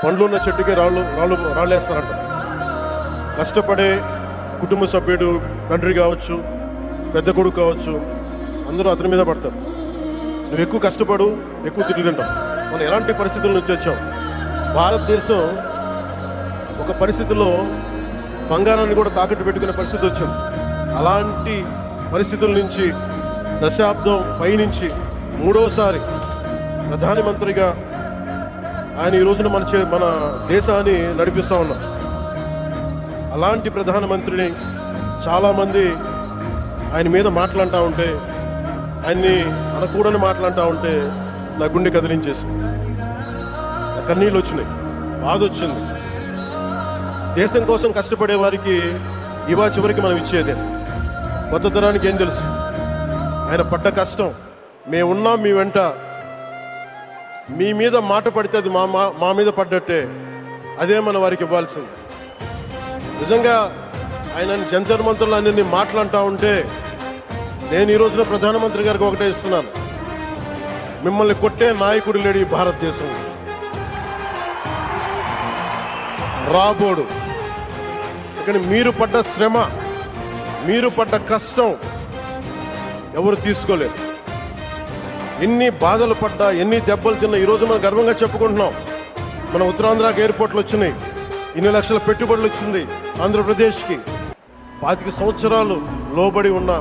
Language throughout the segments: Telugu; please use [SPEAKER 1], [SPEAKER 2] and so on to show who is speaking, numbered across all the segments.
[SPEAKER 1] పండ్లు ఉన్న చెట్టుకి రాళ్ళేస్తారంట. కష్టపడే కుటుంబ సభ్యుడు, తండ్రి కావచ్చు, పెద్ద కొడుకు కావచ్చు, అందరూ అతని మీద పడతారు. నువ్వు ఎక్కువ కష్టపడు, ఎక్కువ తిట్లు తింటావు. మనం ఎలాంటి పరిస్థితుల నుంచి వచ్చాం? భారతదేశం ఒక పరిస్థితుల్లో బంగారాన్ని కూడా తాకట్టు పెట్టుకునే పరిస్థితి వచ్చింది. అలాంటి పరిస్థితుల నుంచి దశాబ్దం పైనుంచి మూడోసారి ప్రధానమంత్రిగా ఆయన ఈ రోజున మన దేశాన్ని నడిపిస్తూ ఉన్నాం. అలాంటి ప్రధానమంత్రిని చాలామంది ఆయన మీద మాట్లాడుతూ ఉంటే, ఆయన్ని అనకూడని మాట్లాడుతూ ఉంటే నా గుండె కదిలించేసింది, నా కన్నీళ్ళు వచ్చినాయి, బాధ వచ్చింది. దేశం కోసం కష్టపడే వారికి ఇవా చివరికి మనం ఇచ్చేదే. కొత్త తరానికి ఏం తెలుసు? ఆయన పడ్డ కష్టం, మేమున్నాం మీ వెంట, మీ మీద మాట పడితే అది మా మీద పడ్డట్టే, అదే మన వారికి ఇవ్వాల్సింది. నిజంగా ఆయన జంతర్ మంత్రులు అన్ని మాట్లాడుతూ ఉంటే నేను ఈ రోజున ప్రధానమంత్రి గారికి ఒకటే ఇస్తున్నాను, మిమ్మల్ని కొట్టే నాయకుడు లేడు ఈ భారతదేశం, రాబోడు. కానీ మీరు పడ్డ శ్రమ, మీరు పడ్డ కష్టం ఎవరు తీసుకోలేరు. ఎన్ని బాధలు పడ్డా, ఎన్ని దెబ్బలు తిన్నా ఈరోజు మనం గర్వంగా చెప్పుకుంటున్నాం. మన ఉత్తరాంధ్రకి ఎయిర్పోర్ట్లు వచ్చినాయి, ఇన్ని లక్షల పెట్టుబడులు వచ్చింది ఆంధ్రప్రదేశ్కి. 25 సంవత్సరాలు లోబడి ఉన్న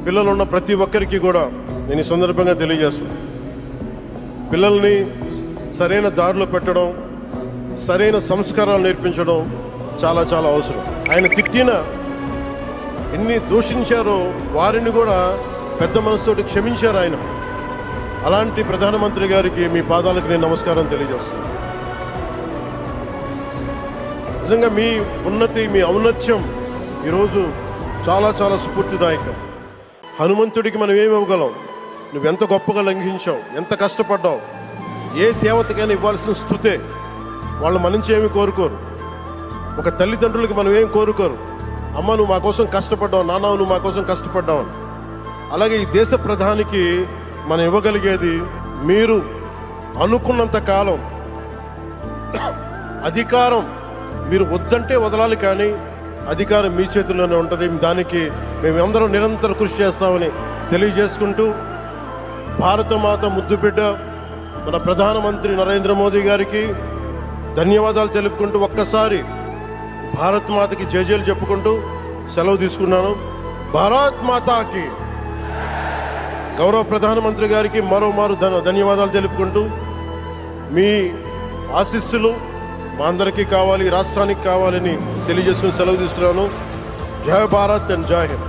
[SPEAKER 1] పిల్లలున్న ప్రతి ఒక్కరికి కూడా నేను ఈ సందర్భంగా తెలియజేస్తాను, పిల్లల్ని సరైన దారిలో పెట్టడం, సరైన సంస్కారాలు నేర్పించడం చాలా చాలా అవసరం. ఆయన తిట్టిన, ఎన్ని దూషించారో వారిని కూడా పెద్ద మనసుతోటి క్షమించారు ఆయన. అలాంటి ప్రధానమంత్రి గారికి మీ పాదాలకు నేను నమస్కారం తెలియజేస్తున్నాను. నిజంగా మీ ఉన్నతి, మీ ఔన్నత్యం ఈరోజు చాలా చాలా స్ఫూర్తిదాయకం. హనుమంతుడికి మనం ఏమి ఇవ్వగలం? నువ్వెంత గొప్పగా లంఘించావు, ఎంత కష్టపడ్డావు. ఏ దేవతకైనా ఇవ్వాల్సిన స్తుతే. వాళ్ళు మన నుంచి ఏమి కోరుకోరు. ఒక తల్లిదండ్రులకి మనం ఏం కోరుకోరు, అమ్మ నువ్వు మా కోసం కష్టపడ్డావు, నాన్న నువ్వు మా కోసం కష్టపడ్డావు అని. అలాగే ఈ దేశ ప్రధానికి మనం ఇవ్వగలిగేది, మీరు అనుకున్నంత కాలం అధికారం మీరు వద్దంటే వదలాలి, కానీ అధికారం మీ చేతుల్లోనే ఉంటుంది. దానికి మేమందరం నిరంతరం కృషి చేస్తామని తెలియజేసుకుంటూ, భారతమాత ముద్దుబిడ్డ మన ప్రధానమంత్రి నరేంద్ర మోదీ గారికి ధన్యవాదాలు తెలుపుకుంటూ, ఒక్కసారి భారత్ మాతకి జయజయలు చెప్పుకుంటూ సెలవు తీసుకున్నాను. భారత్ మాతాకి, గౌరవ ప్రధానమంత్రి గారికి మరోమారు ధన్యవాదాలు తెలుపుకుంటూ, మీ ఆశీస్సులు మా అందరికీ కావాలి, రాష్ట్రానికి కావాలని తెలియజేసుకుని సెలవు తీసుకున్నాను. జై భారత్ అండ్ జై హింద్.